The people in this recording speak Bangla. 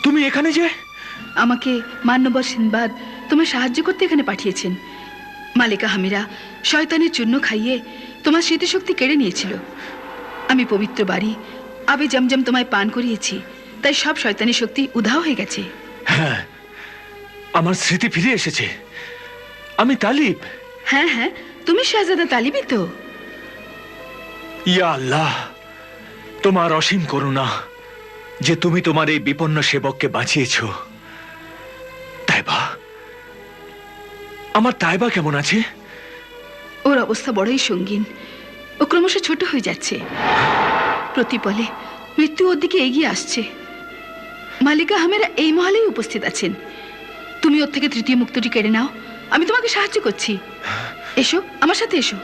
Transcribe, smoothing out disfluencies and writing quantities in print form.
তুমি এখানে যে? আমাকে মান্যবর সিনবাদ তোমার সাহায্য করতে এখানে পাঠিয়েছেন। মালিকা হামিরা শয়তানের চূর্ণ খাইয়ে তোমার স্মৃতিশক্তি কেড়ে নিয়েছিল। আমি পবিত্র বাড়ি আবে জমজম তোমায় পান করিয়েছি, তাই সব শয়তানি শক্তি উধাও হয়ে গেছে। হ্যাঁ, আমার স্মৃতি ফিরে এসেছে। আমি তালিব। হ্যাঁ হ্যাঁ, তুমি শাহজাদা তালিবই তো। ইয়া আল্লাহ, তোমার অসীম করুণা যে তুমি তোমার এই বিপন্ন সেবককে বাঁচিয়েছ। তাইবা, আমার তাইবা কেমন আছে? ওর অবস্থা বড়ই সঙ্গীন। ও ক্রমশ ছোট হয়ে যাচ্ছে। প্রতিপলে মৃত্যু ওর দিকে এগিয়ে আসছে। মালিকা হামেরা এই মহলেই উপস্থিত আছেন। তুমি ওর থেকে তৃতীয় মুক্তটি কেড়ে নাও, আমি তোমাকে সাহায্য করছি। এসো, আমার সাথে এসো।